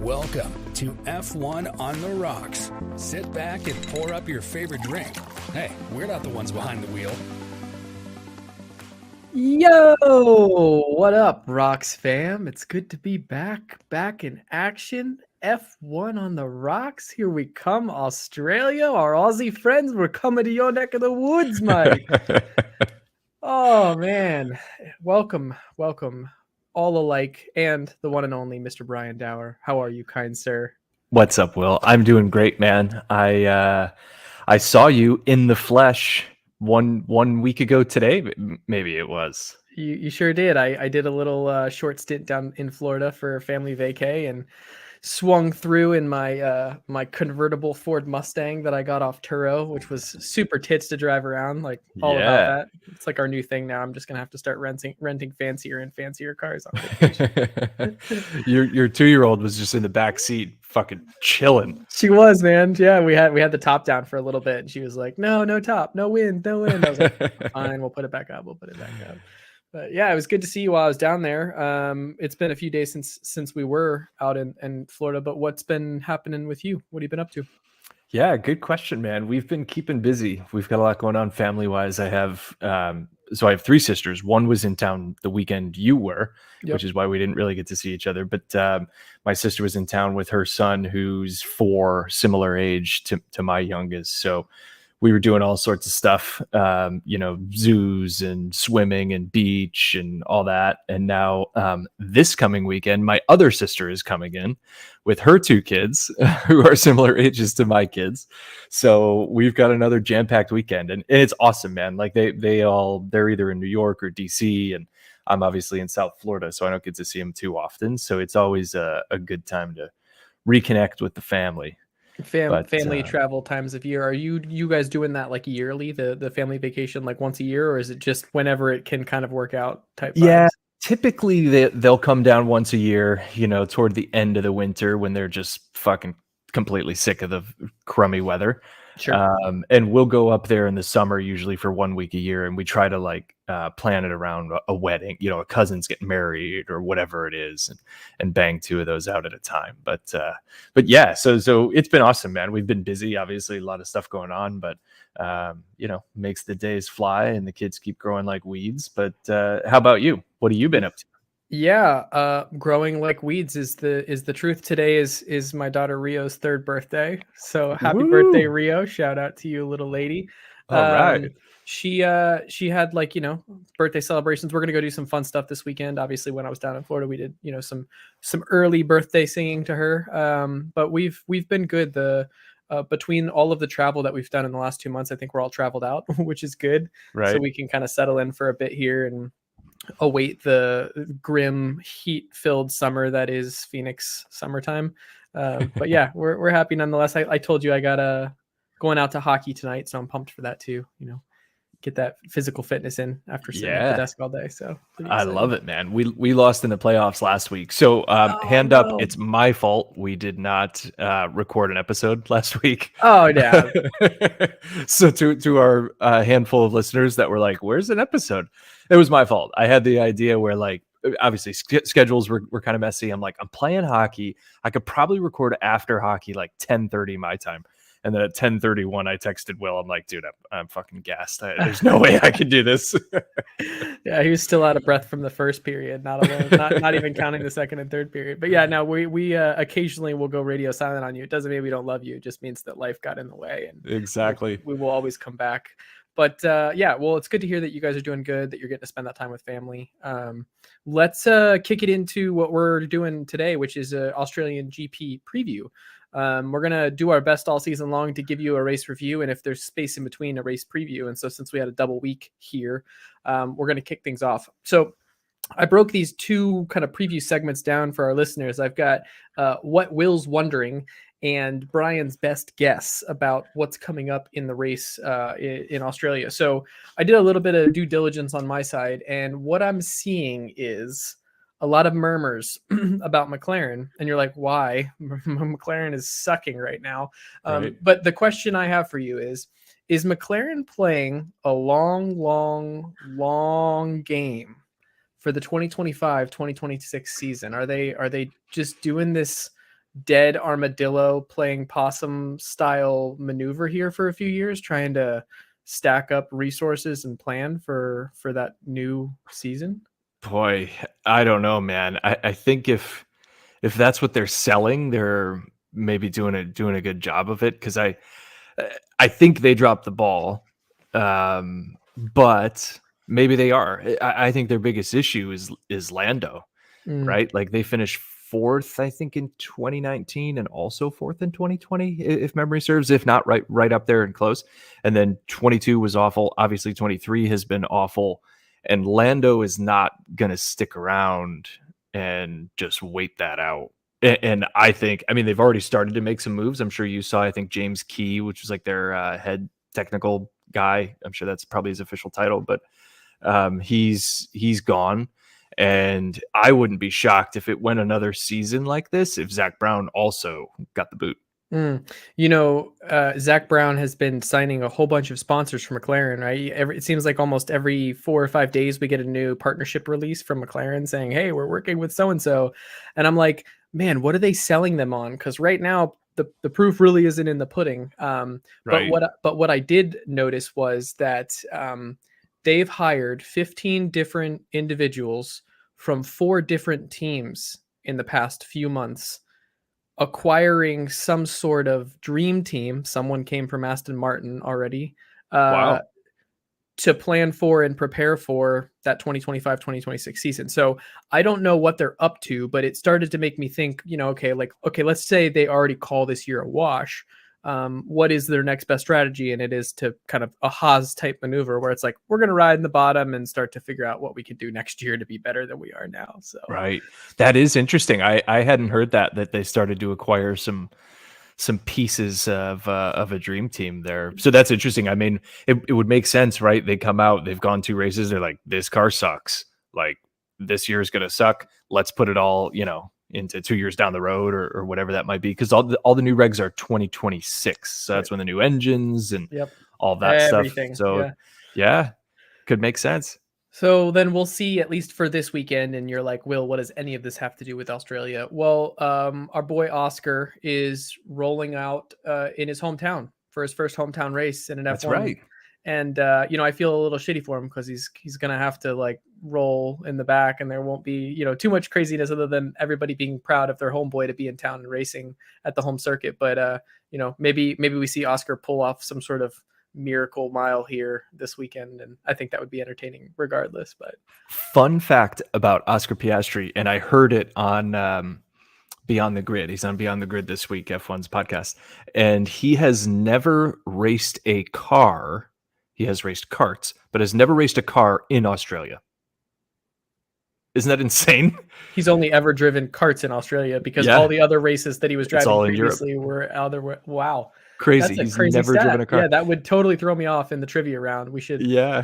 Welcome to F1 on the Rocks. Sit back and pour up your favorite drink. Hey, we're not the ones behind the wheel. Yo, what up, Rocks fam? It's good to be back in action. F1 on the Rocks. Here we come, Australia. Our Aussie friends, we're coming to your neck of the woods, mate. Oh, man. Welcome, all alike, and the one and only Mr. Brian Dauer. How are you, kind sir? What's up, Will? I'm doing great, man. I saw you in the flesh one week ago today. Maybe it was. You sure did. I did a little short stint down in Florida for family vacay and swung through in my my convertible Ford Mustang that I got off Turo, which was super tits to drive around. Like all about that. It's like our new thing now. I'm just gonna have to start renting fancier and fancier cars on vacation. Your 2-year-old was just in the back seat, fucking chilling. She was, man. Yeah, we had the top down for a little bit, and she was like, "No top, no wind." I was like, "Fine, we'll put it back up. But yeah, it was good to see you while I was down there. It's been a few days since we were out in Florida, but what's been happening with you? What have you been up to? Yeah, good question, man. We've been keeping busy. We've got a lot going on family-wise. I have 3 sisters. One was in town the weekend you were, which is why we didn't really get to see each other. But my sister was in town with her son, who's 4, similar age to my youngest. So we were doing all sorts of stuff, zoos and swimming and beach and all that. And now this coming weekend, my other sister is coming in with her 2 kids who are similar ages to my kids. So we've got another jam-packed weekend, and it's awesome, man. Like they're either in New York or DC, and I'm obviously in South Florida, so I don't get to see them too often. So it's always a good time to reconnect with the family. Family travel times of year. Are you guys doing that like yearly, the family vacation, like once a year, or is it just whenever it can kind of work out type vibes? Yeah, typically they'll come down once a year, toward the end of the winter when they're just fucking completely sick of the crummy weather. Sure. And we'll go up there in the summer, usually for 1 week a year, and we try to plan it around a wedding, a cousin's getting married or whatever it is, and bang 2 of those out at a time. But yeah, so it's been awesome, man. We've been busy, obviously a lot of stuff going on, but makes the days fly and the kids keep growing like weeds. But how about you? What have you been up to? Yeah, growing like weeds is the truth. Today is my daughter Rio's 3rd birthday. So happy birthday, Rio. Shout out to you, little lady. All right. She had birthday celebrations. We're gonna go do some fun stuff this weekend. Obviously, when I was down in Florida, we did some early birthday singing to her. But we've been good. Between all of the travel that we've done in the last 2 months, I think we're all traveled out, which is good. Right. So we can kind of settle in for a bit here and await the grim heat-filled summer that is Phoenix summertime. But yeah, we're happy nonetheless. I told you I got going out to hockey tonight, so I'm pumped for that too. Get that physical fitness in after sitting at the desk all day. So I love it, man. We lost in the playoffs last week. So up, it's my fault. We did not record an episode last week. Oh yeah. So to our handful of listeners that were like, "Where's an episode?" It was my fault. I had the idea where obviously schedules were kind of messy. I'm like, I'm playing hockey. I could probably record after hockey, 10:30 my time. And then at 10:31, I texted Will. I'm like, dude, I'm fucking gassed. There's no way I could do this. Yeah, he was still out of breath from the first period, not even counting the second and third period. But yeah, no, we occasionally will go radio silent on you. It doesn't mean we don't love you. It just means that life got in the way. And exactly. We will always come back. But yeah, well, it's good to hear that you guys are doing good, that you're getting to spend that time with family. Let's kick it into what we're doing today, which is an Australian GP preview. We're going to do our best all season long to give you a race review, and if there's space in between, a race preview. And so since we had a double week here, we're going to kick things off. So I broke these 2 kind of preview segments down for our listeners. I've got what Will's wondering and Brian's best guess about what's coming up in the race in Australia. So I did a little bit of due diligence on my side, and what I'm seeing is a lot of murmurs about McLaren, and you're like, why? McLaren is sucking right now. Right. But the question I have for you is McLaren playing a long game for the 2025-2026 season? Are they just doing this dead armadillo playing possum style maneuver here for a few years, trying to stack up resources and plan for that new season? Boy, I don't know, man. I think if that's what they're selling, they're maybe doing a good job of it, because I think they dropped the ball, but maybe they are. I think their biggest issue is Lando, right? Like they finished fourth, I think, in 2019, and also fourth in 2020, if memory serves. If not, right up there and close. And then 22 was awful. Obviously, 23 has been awful, and Lando is not going to stick around and just wait that out. And I think, I mean, they've already started to make some moves. I'm sure you saw, I think James Key, which was like their head technical guy. I'm sure that's probably his official title, but he's gone. And I wouldn't be shocked if it went another season like this, if Zach Brown also got the boot. You know, Zach Brown has been signing a whole bunch of sponsors for McLaren, right? It seems like almost every 4 or 5 days we get a new partnership release from McLaren saying, hey, we're working with so-and-so. And I'm like, man, what are they selling them on? Because right now the proof really isn't in the pudding. Right. But what I did notice was that they've hired 15 different individuals from 4 different teams in the past few months, acquiring some sort of dream team. Someone came from Aston Martin already. Wow. To plan for and prepare for that 2025-2026 season. So I don't know what they're up to, but it started to make me think, okay, let's say they already call this year a wash. What is their next best strategy? And it is to kind of a Haas type maneuver where it's like, we're going to ride in the bottom and start to figure out what we could do next year to be better than we are now. So, right. That is interesting. I hadn't heard that they started to acquire some pieces of a dream team there. So that's interesting. I mean, it would make sense, right? They come out, they've gone 2 races. They're like, this car sucks. Like this year is going to suck. Let's put it all, into 2 years down the road or whatever that might be. Cause all the new regs are 2026. So that's when the new engines and all that everything, stuff. So yeah, could make sense. So then we'll see, at least for this weekend. And you're like, Will, what does any of this have to do with Australia? Well, our boy Oscar is rolling out in his hometown for his first hometown race in an F1. That's right. And I feel a little shitty for him because he's gonna have to like roll in the back, and there won't be too much craziness other than everybody being proud of their homeboy to be in town and racing at the home circuit. But maybe we see Oscar pull off some sort of miracle mile here this weekend, and I think that would be entertaining regardless. But fun fact about Oscar Piastri, and I heard it on Beyond the Grid. He's on Beyond the Grid this week, F1's podcast, and he has never raced a car. He has raced karts, but has never raced a car in Australia. Isn't that insane? He's only ever driven karts in Australia because all the other races that he was driving previously were other. Wow. Crazy. That's a He's crazy never stat. driven a car. Yeah, that would totally throw me off in the trivia round. We should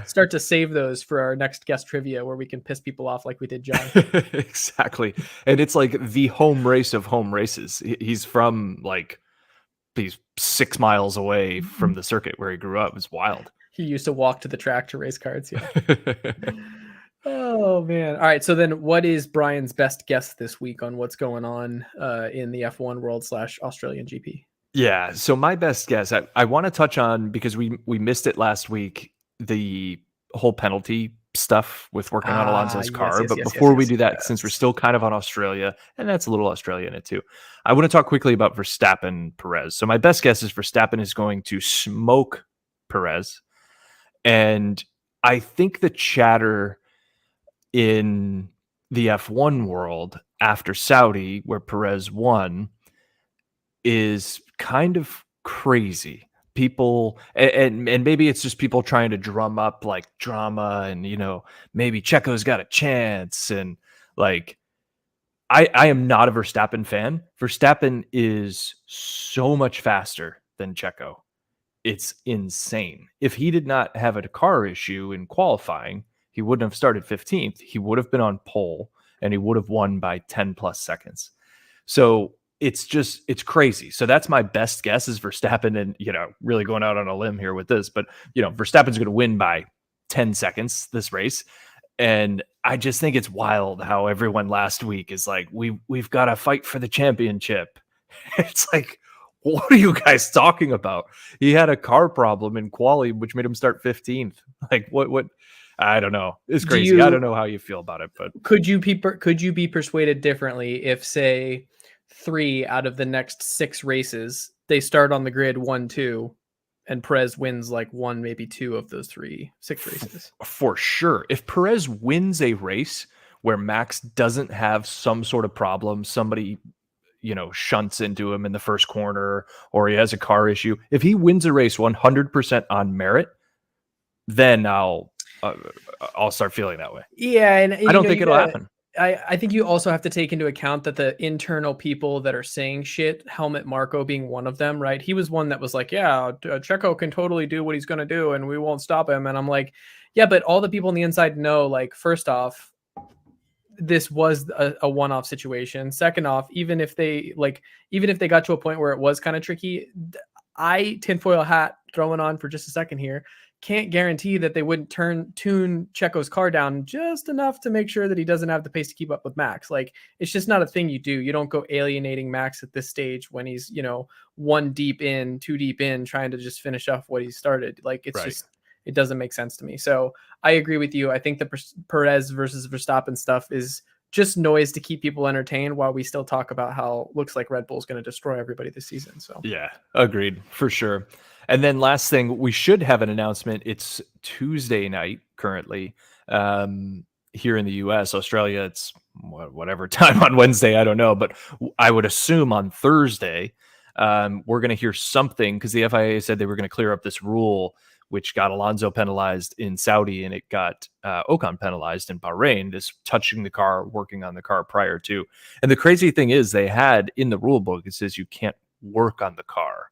start to save those for our next guest trivia where we can piss people off like we did John. Exactly. And it's like the home race of home races. He's from he's 6 miles away from the circuit where he grew up. It's wild. He used to walk to the track to race karts. Yeah. Oh man. All right. So then what is Brian's best guess this week on what's going on in the F1 world / Australian GP? Yeah. So my best guess, I want to touch on, because we missed it last week, the whole penalty stuff with working on Alonso's car. But before we do that, since we're still kind of on Australia, and that's a little Australia in it too, I want to talk quickly about Verstappen Perez. So my best guess is Verstappen is going to smoke Perez. And I think the chatter in the F1 world after Saudi, where Perez won, is kind of crazy. People, and maybe it's just people trying to drum up like drama, and maybe Checo's got a chance. And like, I am not a Verstappen fan. Verstappen is so much faster than Checo. It's insane. If he did not have a car issue in qualifying, he wouldn't have started 15th. He would have been on pole, and he would have won by 10 plus seconds. So it's crazy. So that's my best guess is Verstappen, and, really going out on a limb here with this, but, Verstappen's going to win by 10 seconds this race. And I just think it's wild how everyone last week is like, we've got to fight for the championship. It's like, what are you guys talking about? He had a car problem in quali, which made him start 15th. Like, what? I don't know. It's crazy. I don't know how you feel about it, but could you be persuaded differently if, say, 3 out of the next 6 races they start on the grid 1-2, and Perez wins like 1, maybe 2 of those 6 races? For sure. If Perez wins a race where Max doesn't have some sort of problem, somebody, shunts into him in the first corner, or he has a car issue, if he wins a race 100% on merit, then I'll start feeling that way. Yeah, and I don't think it'll happen. I think you also have to take into account that the internal people that are saying shit, Helmut Marko being one of them, right? He was one that was like, yeah, Checo can totally do what he's going to do and we won't stop him. And I'm like, yeah, but all the people on the inside know, like, first off, this was a one-off situation. Second off, even if they got to a point where it was kind of tricky, I, tinfoil hat throwing on for just a second here, can't guarantee that they wouldn't tune Checo's car down just enough to make sure that he doesn't have the pace to keep up with Max. Like, it's just not a thing you do. You don't go alienating Max at this stage when he's, 1 deep in, 2 deep in, trying to just finish off what he started. Like, it's just, it doesn't make sense to me. So I agree with you. I think the Perez versus Verstappen stuff is just noise to keep people entertained while we still talk about how it looks like Red Bull's going to destroy everybody this season. So yeah, agreed for sure. And then last thing, we should have an announcement. It's Tuesday night currently here in the US. Australia, it's whatever time on Wednesday, I don't know, but I would assume on Thursday we're going to hear something, because the FIA said they were going to clear up this rule which got Alonso penalized in Saudi, and it got Ocon penalized in Bahrain, just touching the car, working on the car prior to. And the crazy thing is, they had in the rule book, it says you can't work on the car.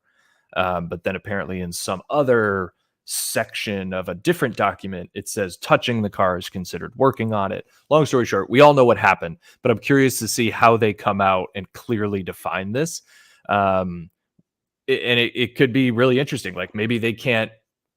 But then apparently in some other section of a different document, it says touching the car is considered working on it. Long story short, we all know what happened, but I'm curious to see how they come out and clearly define this. And it could be really interesting. Like, maybe they can't,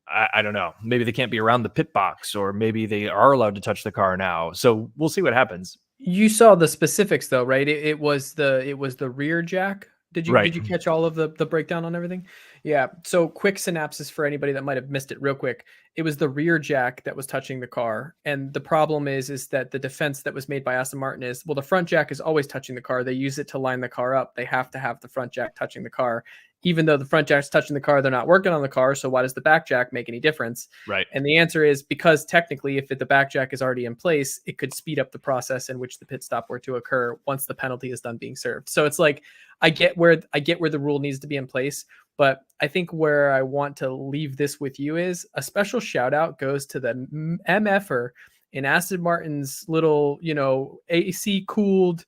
I don't know, maybe they can't be around the pit box, or maybe they are allowed to touch the car now. So we'll see what happens. You saw the specifics though, right? It was the rear jack. Did you catch all of the breakdown on everything? Yeah. So quick synopsis for anybody that might have missed it real quick. It was the rear jack that was touching the car. And the problem is that the defense that was made by Aston Martin is, well, the front jack is always touching the car. They use it to line the car up. They have to have the front jack touching the car. Even though the front jack's touching the car, they're not working on the car. So why does the back jack make any difference? Right. And the answer is because technically, if the back jack is already in place, it could speed up the process in which the pit stop were to occur once the penalty is done being served. So it's like, I get where the rule needs to be in place, but I think where I want to leave this with you is a special shout out goes to the MFer in Aston Martin's little, AC cooled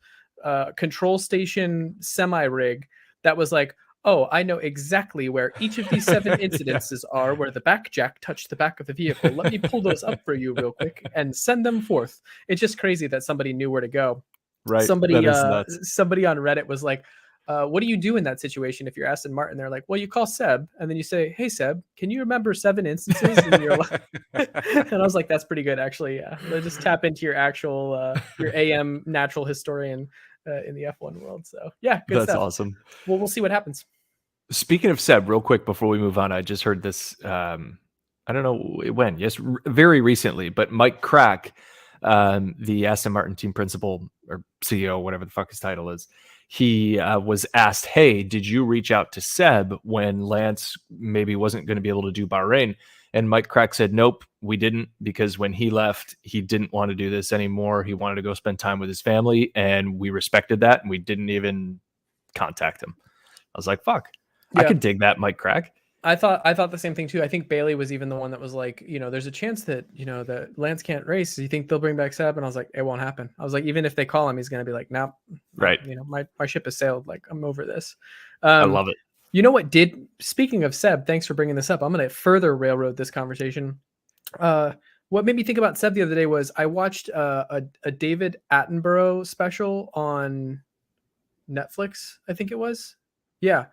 control station semi rig that was like, oh, I know exactly where each of these 7 incidences are where the back jack touched the back of the vehicle. Let me pull those up for you real quick and send them forth. It's just crazy that somebody knew where to go. Right. Somebody on Reddit was like, what do you do in that situation if you're Aston Martin? They're like, well, you call Seb and then you say, hey, Seb, can you remember 7 instances? And you're like, and I was like, that's pretty good, actually. Yeah. Just tap into your actual, your AM natural historian in the F1 world. So yeah, good That's stuff. awesome. Well, we'll see what happens. Speaking of Seb, real quick before we move on, I just heard this. I don't know when. Yes, very recently. But Mike Crack, the Aston Martin team principal or CEO, whatever the fuck his title is, he was asked, "Hey, did you reach out to Seb when Lance maybe wasn't going to be able to do Bahrain?" And Mike Crack said, "Nope, we didn't, because when he left, he didn't want to do this anymore. He wanted to go spend time with his family, and we respected that, and we didn't even contact him." I was like, "Fuck." Yeah. I could dig that, Mike Crack. I thought the same thing too. I think Bailey was even the one that was like, there's a chance that, that Lance can't race. Do you think they'll bring back Seb? And I was like, it won't happen. I was like, even if they call him, he's going to be like, nope. Right. My ship has sailed. Like, I'm over this. I love it. You know what speaking of Seb, thanks for bringing this up. I'm going to further railroad this conversation. What made me think about Seb the other day was I watched a David Attenborough special on Netflix. I think it was. Yeah.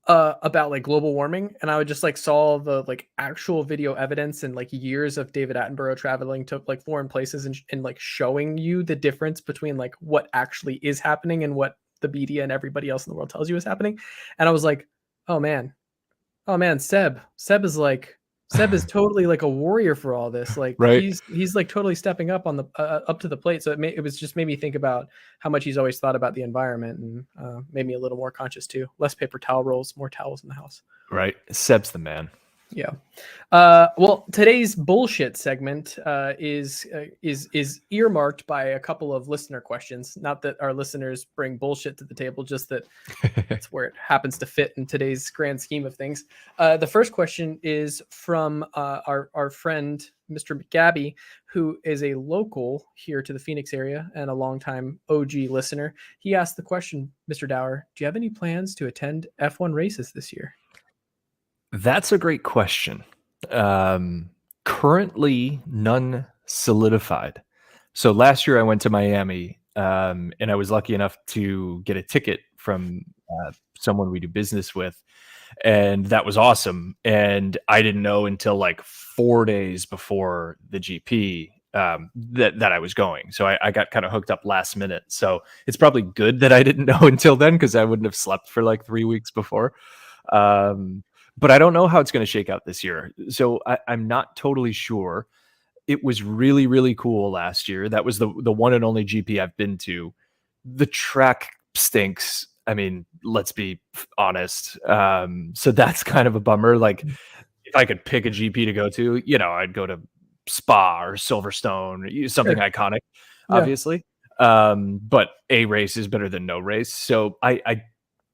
About like global warming, and I would just like saw the like actual video evidence and like years of David Attenborough traveling to like foreign places and like showing you the difference between like what actually is happening and what the media and everybody else in the world tells you is happening. And I was like, oh man, Seb is totally like a warrior for all this. Like Right. he's like totally stepping up on the up to the plate. So it was just made me think about how much he's always thought about the environment, and made me a little more conscious too. Less paper towel rolls, more towels in the house. Right. Seb's the man. Yeah. Well, today's bullshit segment is earmarked by a couple of listener questions. Not that our listeners bring bullshit to the table, just that that's where it happens to fit in today's grand scheme of things. The first question is from our friend, Mr. McGabby, who is a local here to the Phoenix area and a longtime OG listener. He asked the question, Mr. Dauer, do you have any plans to attend F1 races this year? That's a great question. Currently, none solidified. So last year I went to Miami, and I was lucky enough to get a ticket from someone we do business with, and that was awesome. And I didn't know until like 4 days before the GP that I was going. So I got kind of hooked up last minute. So it's probably good that I didn't know until then, because I wouldn't have slept for like 3 weeks before. But I don't know how it's going to shake out this year. So I'm not totally sure. It was really, really cool last year. That was the one and only GP I've been to. The track stinks. I mean, let's be honest. So that's kind of a bummer. Like, if I could pick a GP to go to, I'd go to Spa or Silverstone, something iconic, obviously. But a race is better than no race. So I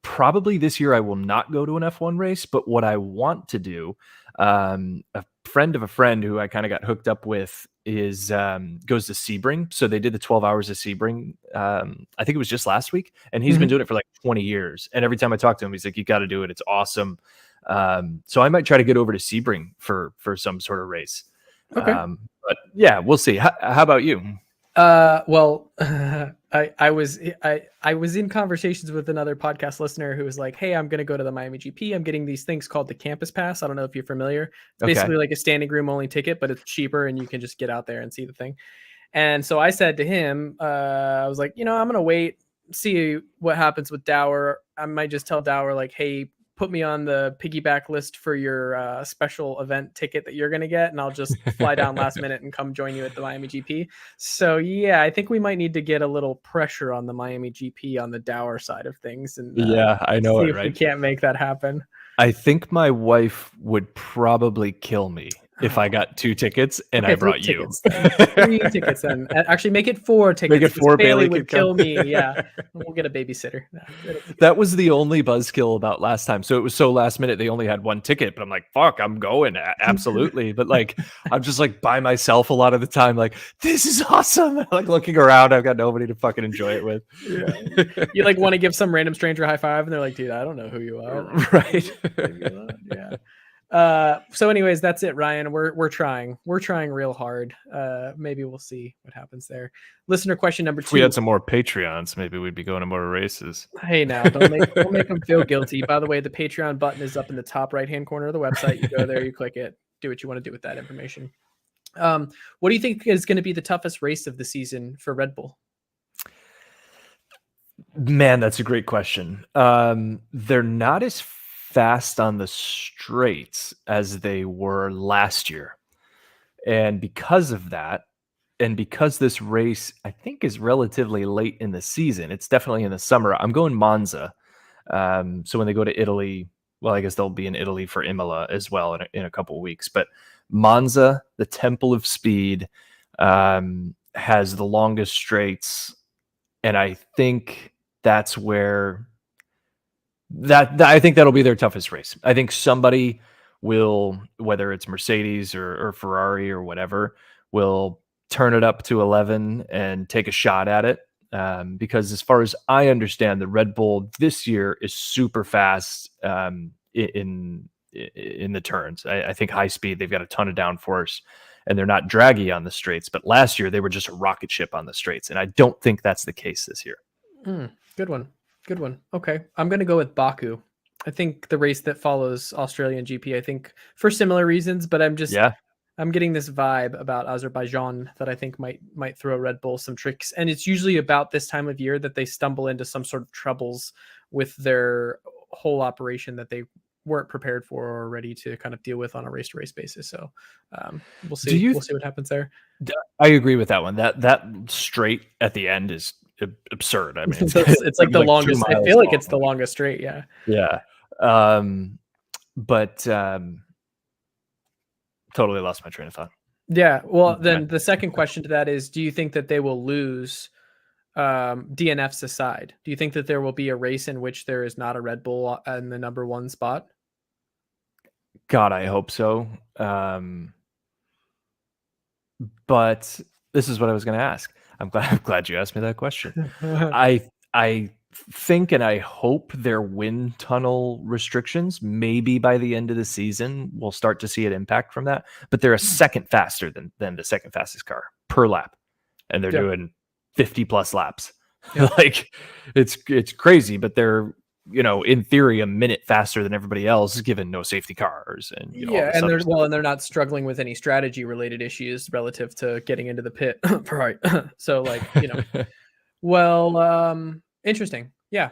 probably this year I will not go to an F1 race, but what I want to do, a friend of a friend who I kind of got hooked up with is goes to Sebring. So they did the 12 hours of Sebring. I think it was just last week, and he's been doing it for like 20 years. And every time I talk to him, he's like, "You got to do it. It's awesome." So I might try to get over to Sebring for some sort of race. Okay. But yeah, we'll see. How about you? Well, I was in conversations with another podcast listener who was like, "Hey, I'm going to go to the Miami GP. I'm getting these things called the Campus Pass. I don't know if you're familiar. It's basically like a standing room only ticket, but it's cheaper and you can just get out there and see the thing." And so I said to him, I was like, I'm going to wait, see what happens with Dauer. I might just tell Dauer like, "Hey, put me on the piggyback list for your special event ticket that you're going to get, and I'll just fly down last minute and come join you at the Miami GP." So yeah, I think we might need to get a little pressure on the Miami GP on the Dauer side of things, and I know see it, if right? we can't make that happen. I think my wife would probably kill me if I got 2 tickets and I brought you. 3 tickets then. Actually, make it 4 tickets. Make it 4. Bailey would kill me. Yeah, we'll get a babysitter. That was the only buzzkill about last time. So it was so last minute. They only had 1 ticket, but I'm like, fuck, I'm going. Absolutely. But like, I'm just like by myself a lot of the time. Like, this is awesome. Like looking around, I've got nobody to fucking enjoy it with. Yeah. You like want to give some random stranger a high five, and they're like, "Dude, I don't know who you are." Right. Yeah. So anyways, that's it, Ryan. We're trying real hard. Maybe we'll see what happens there. Listener question number 2. If we had some more Patreons, maybe we'd be going to more races. Hey, now don't make them feel guilty. By the way, the Patreon button is up in the top right-hand corner of the website. You go there, you click it, do what you want to do with that information. What do you think is going to be the toughest race of the season for Red Bull? Man, that's a great question. They're not as fast on the straights as they were last year. And because of that, and because this race, I think, is relatively late in the season, it's definitely in the summer. I'm going Monza. So when they go to Italy, well, I guess they'll be in Italy for Imola as well in a couple of weeks. But Monza, the Temple of Speed, has the longest straights. And I think that's where I think that'll be their toughest race. I think somebody will, whether it's Mercedes or Ferrari or whatever, will turn it up to 11 and take a shot at it. Because as far as I understand, the Red Bull this year is super fast in the turns. I think high speed, they've got a ton of downforce, and they're not draggy on the straights. But last year they were just a rocket ship on the straights, and I don't think that's the case this year. Good one. Okay. I'm going to go with Baku. I think the race that follows Australian GP, I think for similar reasons, but I'm just, I'm getting this vibe about Azerbaijan that I think might throw Red Bull some tricks. And it's usually about this time of year that they stumble into some sort of troubles with their whole operation that they weren't prepared for or ready to kind of deal with on a race to race basis. So we'll see. We'll see what happens there. I agree with that one. That straight at the end is absurd. I mean, it's like the longest. I feel like it's the longest straight. Yeah. Yeah. But totally lost my train of thought. Yeah. Well, then the second question to that is, do you think that they will lose DNFs aside? Do you think that there will be a race in which there is not a Red Bull in the number one spot? God, I hope so. But this is what I was going to ask. I'm glad you asked me that question. I think and I hope their wind tunnel restrictions, maybe by the end of the season, we'll start to see an impact from that. But they're a second faster than the second fastest car per lap, and they're doing 50 plus laps. Like it's crazy, but they're, in theory, a minute faster than everybody else, given no safety cars and and they're not struggling with any strategy related issues relative to getting into the pit. Right. So interesting. Yeah.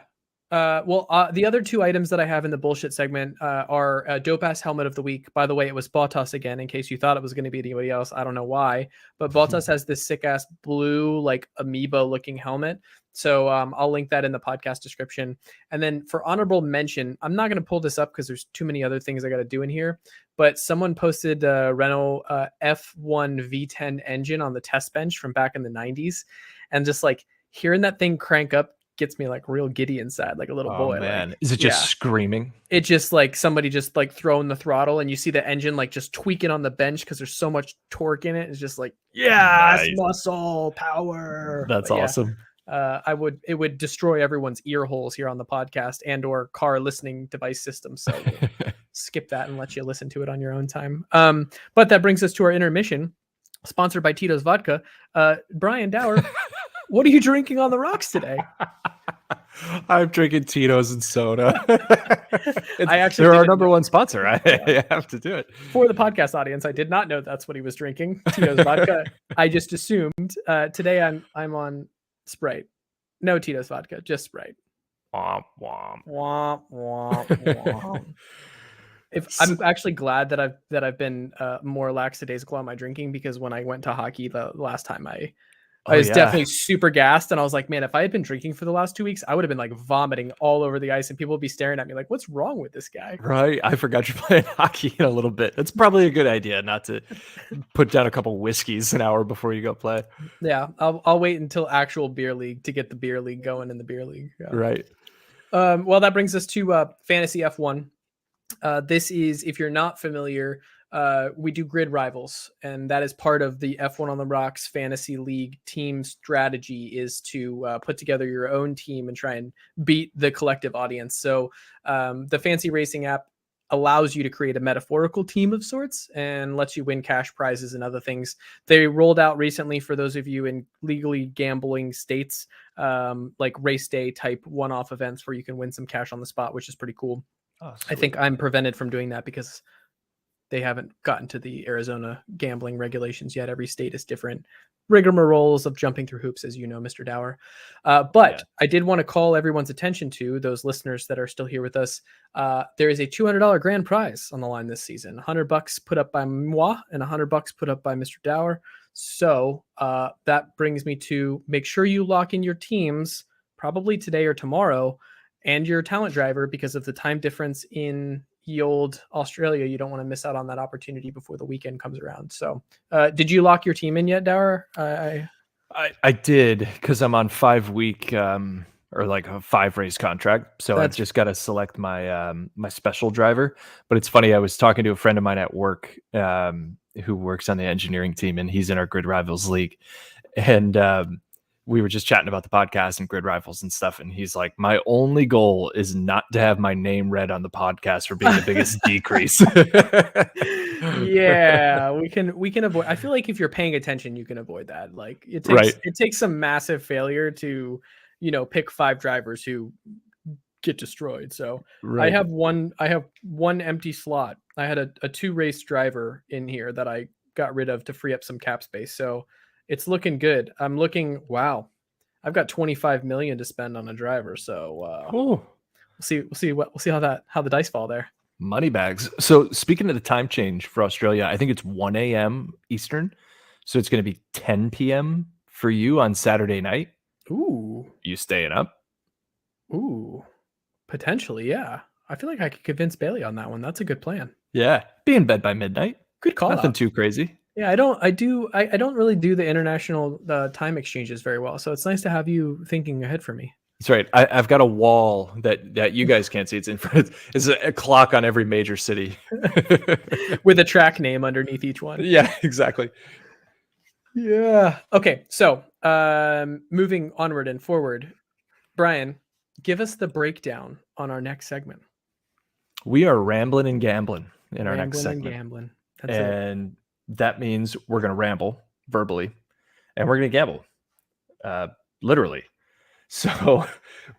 The other two items that I have in the bullshit segment are a dope ass helmet of the week. By the way, it was Bottas again, in case you thought it was going to be anybody else. I don't know why, but Bottas has this sick ass blue, like amoeba looking helmet. So I'll link that in the podcast description. And then for honorable mention, I'm not going to pull this up because there's too many other things I got to do in here, but someone posted Renault F1 V10 engine on the test bench from back in the 90s. And just like hearing that thing crank up gets me like real giddy inside, like a little boy. Man, like, is it just screaming? It just like somebody just like throwing the throttle, and you see the engine like just tweaking on the bench because there's so much torque in it. It's just like, nice. Muscle power. That's awesome. It would destroy everyone's ear holes here on the podcast and or car listening device system. So we'll skip that and let you listen to it on your own time. But that brings us to our intermission, sponsored by Tito's Vodka. Brian Dauer, what are you drinking on the rocks today? I'm drinking Tito's and soda. They're our number one sponsor. I have to do it. For the podcast audience, I did not know that's what he was drinking. Tito's vodka. I just assumed. Today I'm on Sprite. No Tito's vodka, just Sprite. Womp womp. Womp womp womp. I'm actually glad that I've been more lackadaisical on my drinking, because when I went to hockey the last time I was definitely super gassed, and I was like, man, if I had been drinking for the last 2 weeks, I would have been like vomiting all over the ice, and people would be staring at me like, what's wrong with this guy? Right. I forgot you're playing hockey in a little bit. That's probably a good idea not to put down a couple whiskeys an hour before you go play. Yeah. I'll wait until actual beer league to get the beer league going in the beer league. Yeah. Right. Well, that brings us to Fantasy F1. This is, if you're not familiar, we do GridRivals, and that is part of the F1 on the Rocks Fantasy League team strategy, is to put together your own team and try and beat the collective audience. So the Fancy Racing app allows you to create a metaphorical team of sorts and lets you win cash prizes and other things. They rolled out recently, for those of you in legally gambling states, like race day type one-off events where you can win some cash on the spot, which is pretty cool. Oh, I think I'm prevented from doing that because they haven't gotten to the Arizona gambling regulations yet. Every state is different rigmaroles of jumping through hoops, as you know, Mr. Dauer. But I did want to call everyone's attention to those listeners that are still here with us. There is a $200 grand prize on the line this season. $100 put up by moi and $100 put up by Mr. Dauer. So that brings me to make sure you lock in your teams probably today or tomorrow, and your talent driver, because of the time difference in old Australia. You don't want to miss out on that opportunity before the weekend comes around. So did you lock your team in yet, Dauer? I did, because I'm on 5-week or like a 5-race contract. So I've just got to select my my special driver. But it's funny, I was talking to a friend of mine at work who works on the engineering team, and he's in our GridRivals league. And we were just chatting about the podcast and GridRivals and stuff, and he's like, my only goal is not to have my name read on the podcast for being the biggest decrease. Yeah, we can avoid. I feel like if you're paying attention, you can avoid that. Like it takes some massive failure to, pick 5 drivers who get destroyed. So I have one empty slot. I had a 2-race driver in here that I got rid of to free up some cap space. So it's looking good. Wow. I've got 25 million to spend on a driver. So we'll see how the dice fall there. Money bags. So speaking of the time change for Australia, I think it's 1 a.m. Eastern. So it's going to be 10 p.m. for you on Saturday night. Ooh. You staying up? Ooh. Potentially, yeah. I feel like I could convince Bailey on that one. That's a good plan. Yeah. Be in bed by midnight. Good call. Nothing too crazy. Yeah, I don't really do the international time exchanges very well. So it's nice to have you thinking ahead for me. That's right. I've got a wall that you guys can't see. It's in front. It's a clock on every major city with a track name underneath each one. Yeah, exactly. Yeah. Okay. So moving onward and forward, Brian, give us the breakdown on our next segment. We are rambling and gambling in our next segment. Gambling. That's it. That means we're going to ramble verbally and we're going to gamble literally. So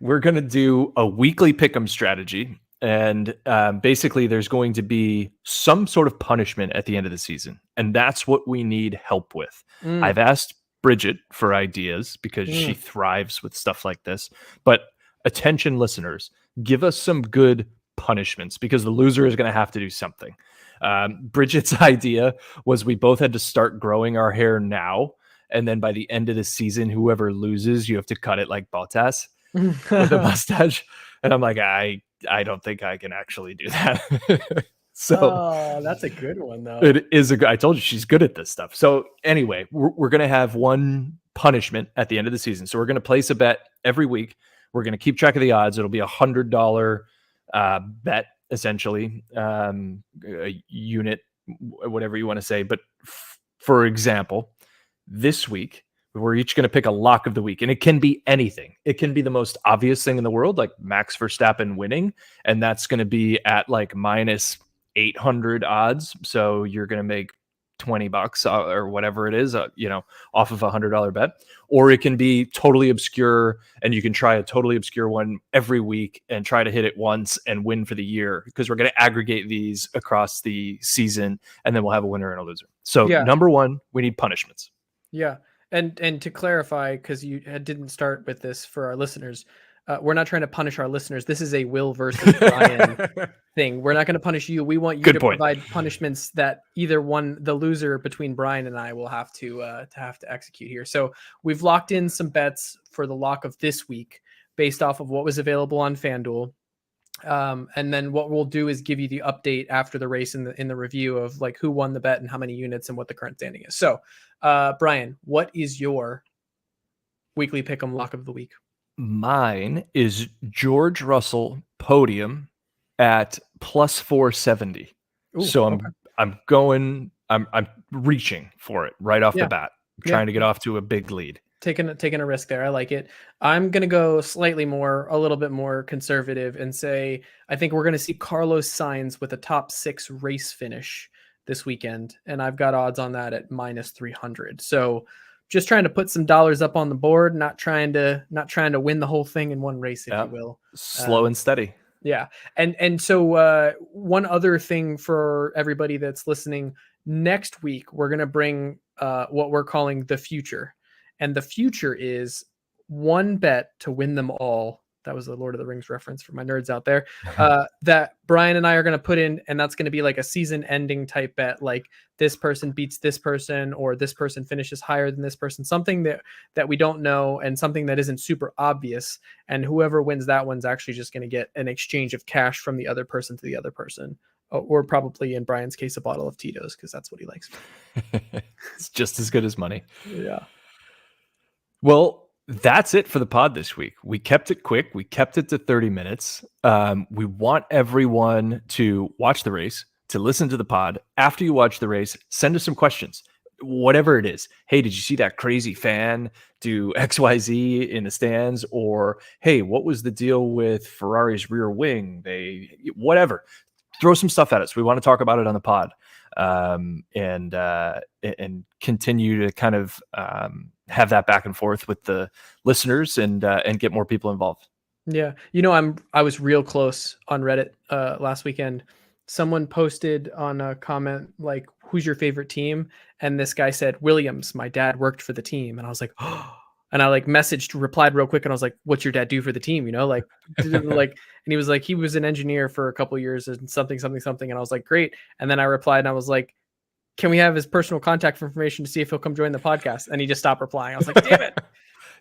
we're going to do a weekly pick'em strategy. And basically there's going to be some sort of punishment at the end of the season. And that's what we need help with. I've asked Bridget for ideas because she thrives with stuff like this. But attention listeners, give us some good punishments because the loser is going to have to do something. Bridget's idea was we both had to start growing our hair now. And then by the end of the season, whoever loses, you have to cut it like Bottas with a mustache. And I'm like, I don't think I can actually do that. So that's a good one, though. It is I told you she's good at this stuff. So anyway, we're going to have one punishment at the end of the season. So we're going to place a bet every week. We're going to keep track of the odds. It'll be $100 bet, essentially, a unit, whatever you want to say. But for example, this week, we're each going to pick a lock of the week, and it can be anything. It can be the most obvious thing in the world, like Max Verstappen winning, and that's going to be at like minus 800 odds. So you're going to make $20 or whatever it is, off of $100 bet. Or it can be totally obscure, and you can try a totally obscure one every week and try to hit it once and win for the year, because we're going to aggregate these across the season, and then we'll have a winner and a loser. So number one, we need punishments. Yeah. And to clarify, because you didn't start with this for our listeners, we're not trying to punish our listeners. This is a Will versus Brian thing. We're not going to punish you. We want you to provide punishments that either the loser between Brian and I will have to execute here. So we've locked in some bets for the lock of this week based off of what was available on FanDuel. And then what we'll do is give you the update after the race in the review of like who won the bet and how many units and what the current standing is. So, Brian, what is your weekly pick'em lock of the week? Mine is George Russell podium at plus 470. Ooh, so I'm reaching for it right off the bat. I'm trying to get off to a big lead. Taking a risk there. I like it. I'm going to go a little bit more conservative and say, I think we're going to see Carlos Sainz with a top 6 race finish this weekend. And I've got odds on that at minus 300. So just trying to put some dollars up on the board, not trying to win the whole thing in one race, if you will. Slow and steady. Yeah. And so one other thing for everybody that's listening, next week, we're going to bring what we're calling the future. And the future is one bet to win them all. That was a Lord of the Rings reference for my nerds out there. That Brian and I are going to put in, and that's going to be like a season-ending type bet, like this person beats this person, or this person finishes higher than this person. Something that we don't know, and something that isn't super obvious. And whoever wins that one's actually just going to get an exchange of cash from the other person to the other person, or probably in Brian's case, a bottle of Tito's, because that's what he likes. It's just as good as money. Yeah. Well, that's it for the pod this week. We kept it quick. We kept it to 30 minutes. We want everyone to watch the race, to listen to the pod. After you watch the race, send us some questions, whatever it is. Hey, did you see that crazy fan do XYZ in the stands? Or, hey, what was the deal with Ferrari's rear wing? Whatever. Throw some stuff at us. We want to talk about it on the pod, and continue to kind of have that back and forth with the listeners and get more people involved. Yeah. I was real close on Reddit last weekend. Someone posted on a comment, like, who's your favorite team? And this guy said, Williams, my dad worked for the team. And I was like, oh, and I like replied real quick. And I was like, what's your dad do for the team? Like, and he was like, he was an engineer for a couple of years and something. And I was like, great. And then I replied and I was like, can we have his personal contact information to see if he'll come join the podcast? And he just stopped replying. I was like, damn it.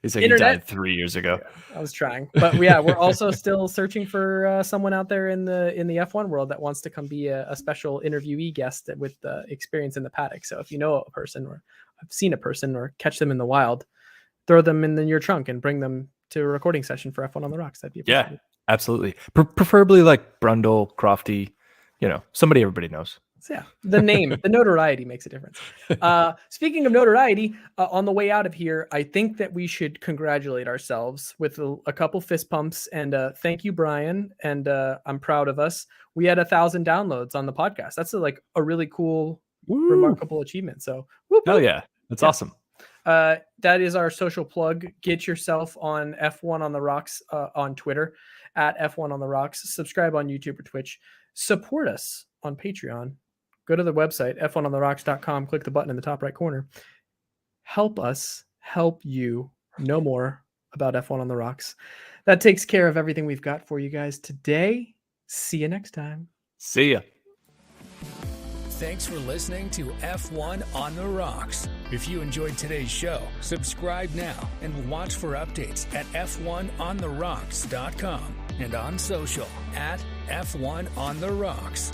He's like, Internet. He died 3 years ago. Yeah, I was trying, but yeah, we're also still searching for someone out there in the F1 world that wants to come be a special interviewee guest with experience in the paddock. So if you know a person or have seen a person or catch them in the wild, throw them in your trunk and bring them to a recording session for F1 on the Rocks. That'd be yeah, absolutely. Preferably like Brundle, Crofty, somebody everybody knows. So yeah, the name, the notoriety makes a difference. Speaking of notoriety, on the way out of here, I think that we should congratulate ourselves with a couple fist pumps and thank you, Brian. And I'm proud of us. We had 1,000 downloads on the podcast. That's a really cool, remarkable achievement. So, hell yeah, that's awesome. That is our social plug. Get yourself on F1 on the Rocks on Twitter at F1 on the Rocks. Subscribe on YouTube or Twitch. Support us on Patreon. Go to the website, f1ontherocks.com. Click the button in the top right corner. Help us help you know more about F1 on the Rocks. That takes care of everything we've got for you guys today. See you next time. See ya. Thanks for listening to F1 on the Rocks. If you enjoyed today's show, subscribe now and watch for updates at f1ontherocks.com and on social at F1 on the Rocks.